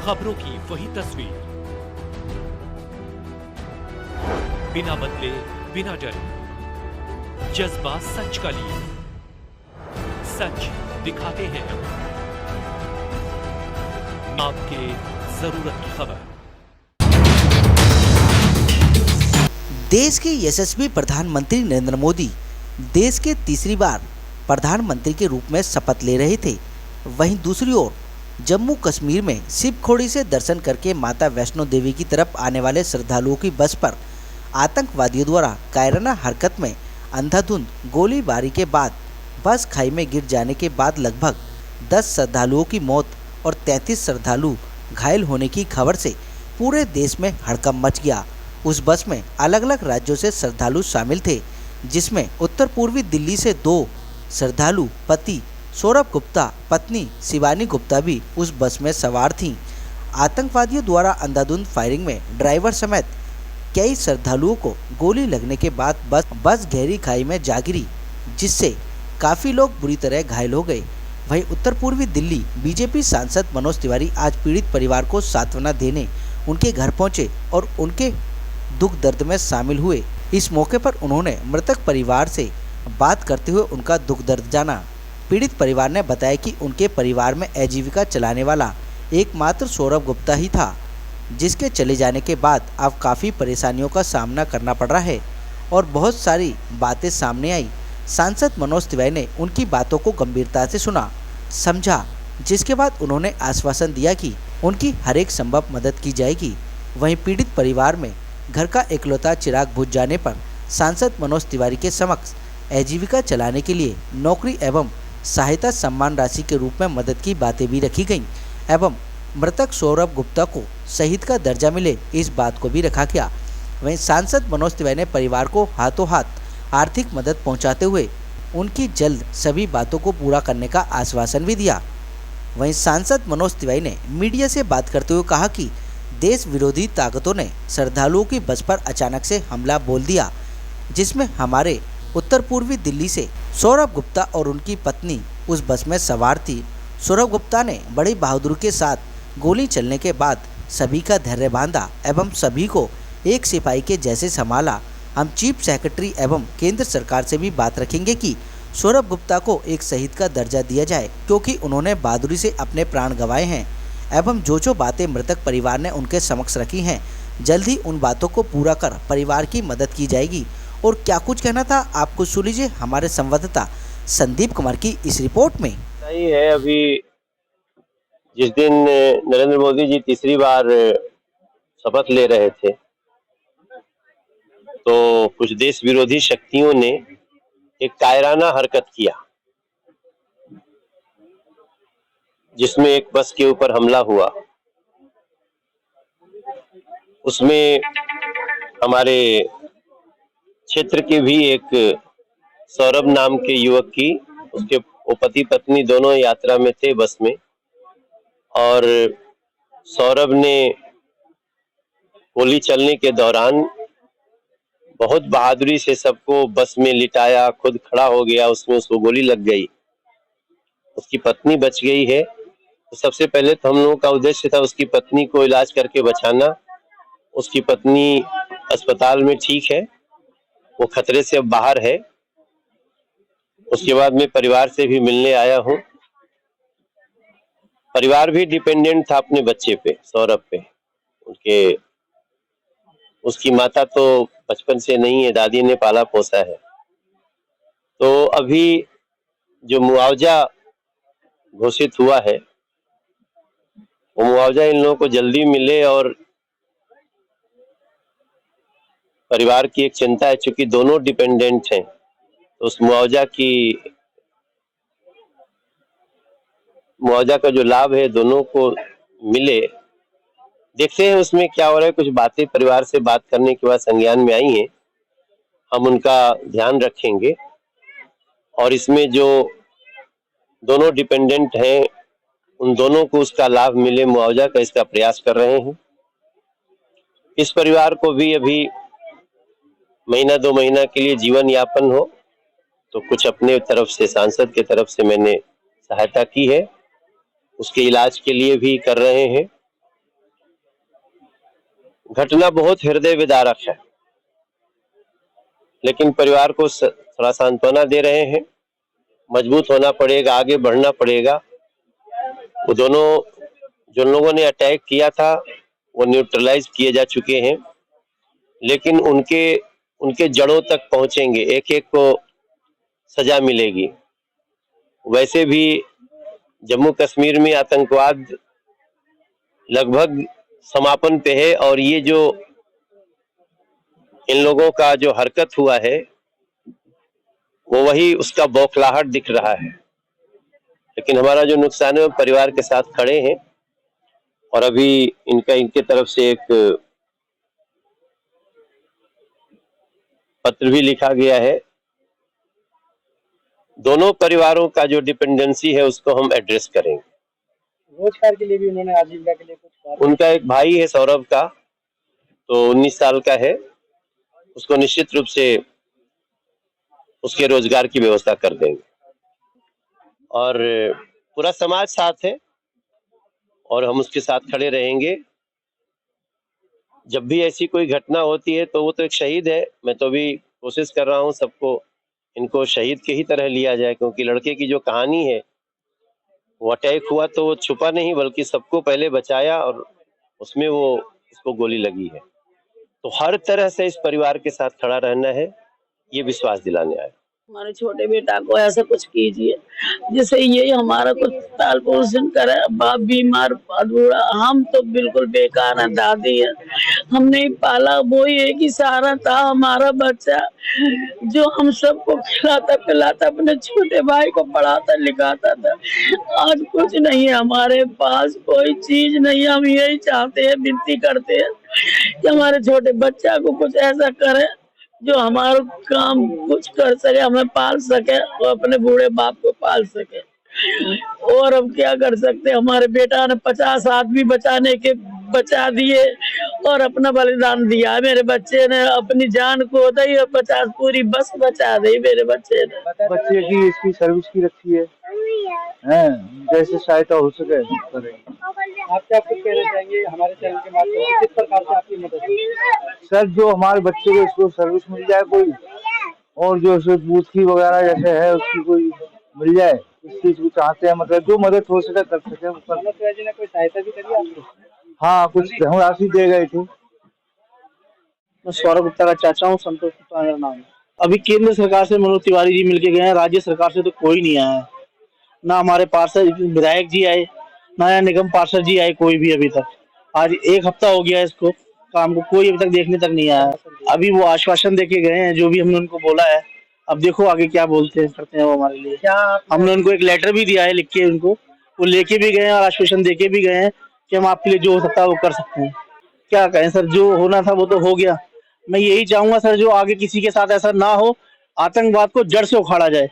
खबरों की वही तस्वीर, बिना बदले बिना डरे, जज्बा सच का लिए, सच दिखाते हैं आपके जरूरत की खबर। देश के यशस्वी प्रधानमंत्री नरेंद्र मोदी देश के तीसरी बार प्रधानमंत्री के रूप में शपथ ले रहे थे। वहीं दूसरी ओर जम्मू कश्मीर में शिवखोड़ी से दर्शन करके माता वैष्णो देवी की तरफ आने वाले श्रद्धालुओं की बस पर आतंकवादियों द्वारा कायराना हरकत में अंधाधुंध गोलीबारी के बाद बस खाई में गिर जाने के बाद लगभग 10 श्रद्धालुओं की मौत और 33 श्रद्धालु घायल होने की खबर से पूरे देश में हड़कंप मच गया। उस बस में अलग अलग राज्यों से श्रद्धालु शामिल थे, जिसमें उत्तर पूर्वी दिल्ली से 2 श्रद्धालु पति सौरभ गुप्ता, पत्नी शिवानी गुप्ता भी उस बस में सवार थीं। आतंकवादियों द्वारा अंधाधुंध फायरिंग में ड्राइवर समेत कई श्रद्धालुओं को गोली लगने के बाद बस गहरी खाई में जा गिरी, जिससे काफ़ी लोग बुरी तरह घायल हो गए। वहीं उत्तर पूर्वी दिल्ली बीजेपी सांसद मनोज तिवारी आज पीड़ित परिवार को सांत्वना देने उनके घर पहुंचे और उनके दुख दर्द में शामिल हुए। इस मौके पर उन्होंने मृतक परिवार से बात करते हुए उनका दुख दर्द जाना। पीड़ित परिवार ने बताया कि उनके परिवार में आजीविका चलाने वाला एकमात्र सौरभ गुप्ता ही था, जिसके चले जाने के बाद अब काफ़ी परेशानियों का सामना करना पड़ रहा है और बहुत सारी बातें सामने आई। सांसद मनोज तिवारी ने उनकी बातों को गंभीरता से सुना, समझा, जिसके बाद उन्होंने आश्वासन दिया कि उनकी हर एक संभव मदद की जाएगी। वहीं पीड़ित परिवार में घर का इकलौता चिराग बुझ जाने पर सांसद मनोज तिवारी के समक्ष आजीविका चलाने के लिए नौकरी एवं सहायता सम्मान राशि के रूप में मदद की बातें भी रखी गईं एवं मृतक सौरभ गुप्ता को शहीद का दर्जा मिले, इस बात को भी रखा गया। वहीं सांसद मनोज तिवारी ने परिवार को हाथों हाथ आर्थिक मदद पहुंचाते हुए उनकी जल्द सभी बातों को पूरा करने का आश्वासन भी दिया। वहीं सांसद मनोज तिवारी ने मीडिया से बात करते हुए कहा कि देश विरोधी ताकतों ने श्रद्धालुओं की बस पर अचानक से हमला बोल दिया, जिसमें हमारे उत्तर पूर्वी दिल्ली से सौरभ गुप्ता और उनकी पत्नी उस बस में सवार थी। सौरभ गुप्ता ने बड़ी बहादुरी के साथ गोली चलने के बाद सभी का धैर्य बांधा एवं सभी को एक सिपाही के जैसे संभाला। हम चीफ सेक्रेटरी एवं केंद्र सरकार से भी बात रखेंगे कि सौरभ गुप्ता को एक शहीद का दर्जा दिया जाए, क्योंकि उन्होंने बहादुरी से अपने प्राण गंवाए हैं एवं जो बातें मृतक परिवार ने उनके समक्ष रखी हैं, जल्द ही उन बातों को पूरा कर परिवार की मदद की जाएगी। और क्या कुछ कहना था, आपको सुन लीजिए हमारे संवाददाता संदीप कुमार की इस रिपोर्ट में। सही है, अभी जिस दिन नरेंद्र मोदी जी तीसरी बार शपथ ले रहे थे, तो कुछ देश विरोधी शक्तियों ने एक कायराना हरकत किया, जिसमें एक बस के ऊपर हमला हुआ। उसमें हमारे क्षेत्र के भी एक सौरभ नाम के युवक की, उसके पति पत्नी दोनों यात्रा में थे बस में, और सौरभ ने गोली चलने के दौरान बहुत बहादुरी से सबको बस में लिटाया, खुद खड़ा हो गया, उसमें उसको गोली लग गई। उसकी पत्नी बच गई है। तो सबसे पहले तो हम लोगों का उद्देश्य था उसकी पत्नी को इलाज करके बचाना। उसकी पत्नी अस्पताल में ठीक है, वो खतरे से अब बाहर है। उसके बाद मैं परिवार से भी मिलने आया हूँ। परिवार भी डिपेंडेंट था अपने बच्चे पे, सौरभ पे। उसकी माता तो बचपन से नहीं है, दादी ने पाला पोसा है। तो अभी जो मुआवजा घोषित हुआ है, वो मुआवजा इन लोगों को जल्दी मिले। और परिवार की एक चिंता है, चूंकि दोनों डिपेंडेंट हैं, तो उस मुआवजा का जो लाभ है दोनों को मिले। देखते हैं उसमें क्या हो रहा है। कुछ बातें परिवार से बात करने के बाद संज्ञान में आई हैं, हम उनका ध्यान रखेंगे। और इसमें जो दोनों डिपेंडेंट हैं, उन दोनों को उसका लाभ मिले मुआवजा का, इसका प्रयास कर रहे हैं। इस परिवार को भी अभी महीना 2 महीना के लिए जीवन यापन हो, तो कुछ अपने तरफ से, सांसद के तरफ से मैंने सहायता की है। उसके इलाज के लिए भी कर रहे हैं। घटना बहुत हृदय विदारक है, लेकिन परिवार को थोड़ा सांत्वना दे रहे हैं। मजबूत होना पड़ेगा, आगे बढ़ना पड़ेगा। वो दोनों जिन लोगों ने अटैक किया था वो न्यूट्रलाइज किए जा चुके हैं, लेकिन उनके जड़ों तक पहुंचेंगे, एक एक को सजा मिलेगी। वैसे भी जम्मू कश्मीर में आतंकवाद लगभग समापन पे है, और ये जो इन लोगों का जो हरकत हुआ है वो वही उसका बौखलाहट दिख रहा है। लेकिन हमारा जो नुकसान है वो परिवार के साथ खड़े हैं, और अभी इनके तरफ से एक पत्र भी लिखा गया है। दोनों परिवारों का जो डिपेंडेंसी है उसको हम एड्रेस करेंगे। रोजगार के लिए भी उन्होंने आजीविका के लिए कुछ उनका एक भाई है सौरभ का, तो 19 साल का है, उसको निश्चित रूप से उसके रोजगार की व्यवस्था कर देंगे। और पूरा समाज साथ है और हम उसके साथ खड़े रहेंगे। जब भी ऐसी कोई घटना होती है तो वो तो एक शहीद है, मैं तो भी कोशिश कर रहा हूँ सबको इनको शहीद के ही तरह लिया जाए, क्योंकि लड़के की जो कहानी है वो अटैक हुआ तो वो छुपा नहीं बल्कि सबको पहले बचाया, और उसमें वो उसको गोली लगी है। तो हर तरह से इस परिवार के साथ खड़ा रहना है, ये विश्वास दिलाने आया। हमारे छोटे बेटा को ऐसा कुछ कीजिए जिससे ये हमारा कुछ पाल पोषण करे। बाप बीमार अधूरा, हम तो बिल्कुल बेकार है, दादी है, हमने पाला, वो एक ही सहारा था हमारा बच्चा, जो हम सबको खिलाता पिलाता, अपने छोटे भाई को पढ़ाता लिखाता था। आज कुछ नहीं है हमारे पास, कोई चीज नहीं। हम यही चाहते हैं, विनती करते हैं कि हमारे छोटे बच्चा को कुछ ऐसा करे जो हमारा काम कुछ कर सके, हमें पाल सके और अपने बूढ़े बाप को पाल सके। और अब क्या कर सकते, हमारे बेटा ने 50 आदमी बचा दिए और अपना बलिदान दिया। मेरे बच्चे ने अपनी जान को दी और 50 पूरी बस बचा दी मेरे बच्चे ने। बच्चे की इसकी सर्विस की रखी है, जैसे सहायता हो सके करेंगे। आप क्या कुछ कहना चाहेंगे हमारे चैनल के माध्यम से, किस प्रकार से आपकी मदद? सर, जो हमारे बच्चे को इसको सर्विस मिल जाए कोई, और जो बूथ की वगैरह जैसे है उसकी कोई मिल जाए, इस चीज को चाहते हैं। मतलब जो मदद हो सके कर सके। जी ने कोई सहायता भी करी आपको? हाँ, कुछ धनराशि दे गए थे। मैं सौरभ गुप्ता का चाचा हूँ, संतोष गुप्ता मेरा नाम है। अभी केंद्र सरकार से मनोज तिवारी जी मिलके गए हैं, राज्य सरकार से तो कोई नहीं आया है। ना हमारे पार्षद विधायक जी आए, ना या निगम पार्षद जी आए, कोई भी अभी तक। आज 1 हफ्ता हो गया इसको काम को, कोई अभी तक देखने तक नहीं आया। अभी वो आश्वासन देके गए हैं जो भी हमने उनको बोला है। अब देखो आगे क्या बोलते हैं, करते हैं वो हमारे लिए। क्या हमने उनको एक लेटर भी दिया है लिख के, उनको वो लेके भी गए हैं और आश्वासन देके भी गए हैं कि हम आपके लिए जो हो सकता है वो कर सकते हैं। क्या कहें सर, जो होना था वो तो हो गया। मैं यही चाहूंगा सर, जो आगे किसी के साथ ऐसा ना हो, आतंकवाद को जड़ से उखाड़ा जाए।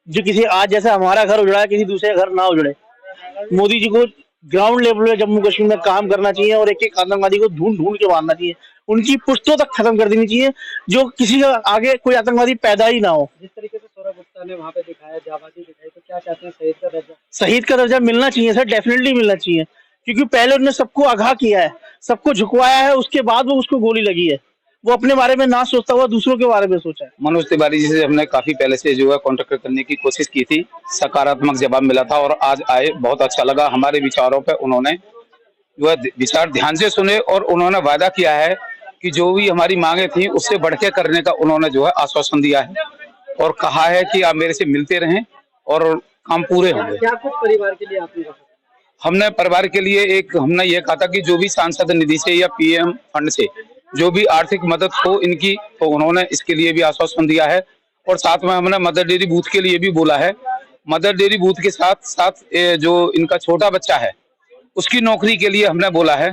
जो किसी आज जैसे हमारा घर उजड़ा है, किसी दूसरे घर ना उजड़े। मोदी जी को ग्राउंड लेवल पे जम्मू कश्मीर में काम करना चाहिए और एक एक आतंकवादी को ढूंढ ढूंढ के मारना चाहिए, उनकी पुश्तों तक खत्म कर देनी चाहिए, जो किसी का आगे कोई आतंकवादी पैदा ही ना हो। जिस तरीके से सौरभ गुप्ता ने वहाँ पे दिखाया, जाबाजी दिखाई, तो क्या चाहते हैं शहीद का दर्जा? शहीद का दर्जा मिलना चाहिए सर, डेफिनेटली मिलना चाहिए, क्योंकि पहले उन्होंने सबको आगाह किया है, सबको झुकवाया है, उसके बाद वो उसको गोली लगी है। वो अपने बारे में ना सोचता हुआ दूसरों के बारे में सोचा है। मनोज तिवारी जी से हमने काफी पहले से जो है कॉन्टेक्ट करने की कोशिश की थी, सकारात्मक जवाब मिला था और आज आए, बहुत अच्छा लगा। हमारे विचारों पे उन्होंने जो है विचार ध्यान से सुने और उन्होंने वादा किया है कि जो भी हमारी मांगे थी उससे बढ़ के करने का उन्होंने जो है आश्वासन दिया है और कहा है कि आप मेरे से मिलते रहें और काम पूरे होंगे। क्या कुछ परिवार के लिए आपने? हमने परिवार के लिए हमने ये कहा था कि जो भी सांसद निधि से या पीएम फंड से जो भी आर्थिक मदद हो इनकी, तो उन्होंने इसके लिए भी आश्वासन दिया है। और साथ में हमने मदर डेयरी बूथ के लिए भी बोला है। मदर डेयरी बूथ के साथ साथ जो इनका छोटा बच्चा है उसकी नौकरी के लिए हमने बोला है,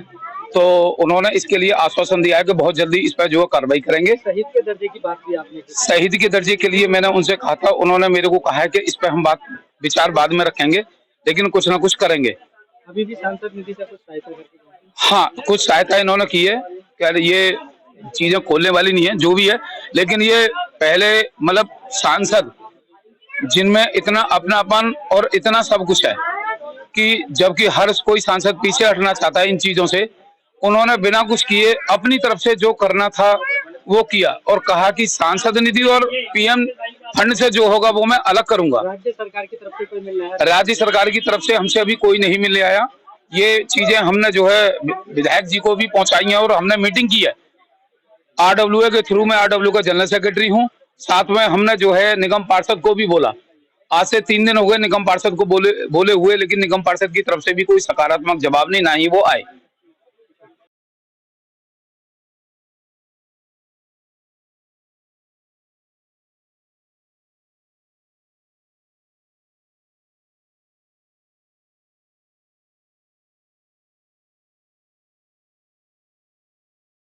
तो उन्होंने इसके लिए आश्वासन दिया है कि बहुत जल्दी इस पर जो कार्रवाई करेंगे। शहीद के दर्जे की बात भी आपने की? शहीद के दर्जे के लिए मैंने उनसे कहा था, उन्होंने मेरे को कहा है कि इस पर हम विचार बाद में रखेंगे, लेकिन कुछ ना कुछ करेंगे। अभी भी सांसद निधि से कुछ सहायता करके? हाँ, कुछ सहायता इन्होंने की है। क्या ये चीजें खोलने वाली नहीं है, जो भी है, लेकिन ये पहले मतलब सांसद जिनमें इतना अपनापन और इतना सब कुछ है कि जबकि हर कोई सांसद पीछे हटना चाहता है इन चीजों से, उन्होंने बिना कुछ किए अपनी तरफ से जो करना था वो किया और कहा कि सांसद निधि और पीएम फंड से जो होगा वो मैं अलग करूंगा। राज्य सरकार की तरफ से कोई मिलने आया? राज्य सरकार की तरफ से हमसे अभी कोई नहीं मिलने आया। ये चीजें हमने जो है विधायक जी को भी पहुंचाई हैं और हमने मीटिंग की है। आरडब्ल्यूए के थ्रू मैं आरडब्ल्यू का जनरल सेक्रेटरी हूं। साथ में हमने जो है निगम पार्षद को भी बोला। आज से 3 दिन हो गए निगम पार्षद को बोले हुए, लेकिन निगम पार्षद की तरफ से भी कोई सकारात्मक जवाब नहीं, ना ही वो आए।